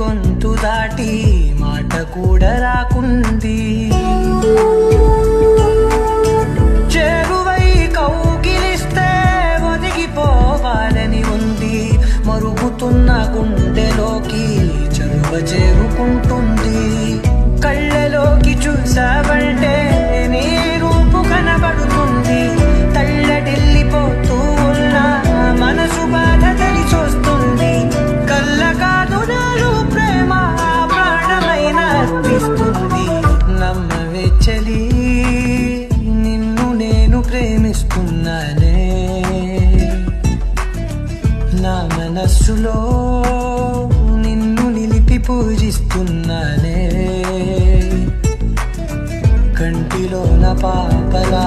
గొంతు దాటి మాట కూడా రాకుంది. చెరువై కౌగిలిస్తే ఒదిగిపోవాలని ఉంది. మరుగుతున్న గుండెలోకి చరువ చేరుకుంటుంది. కళ్ళలోకి చూసావంటే నీ రూపు కనబడుతుంది. తల్లడిల్లిపోతూ ఉన్న మనసు బాధ తెలిసొస్తుంది. కళ్ళ కాదు నాలో ప్రేమ ప్రాణమైన అర్పిస్తుంది. నమ్మవే చలి, నిన్ను నేను ప్రేమిస్తున్నానే. నా మనస్సులో నిన్ను నిలిపి పూజిస్తున్నానే. కంటిలోన పాపలా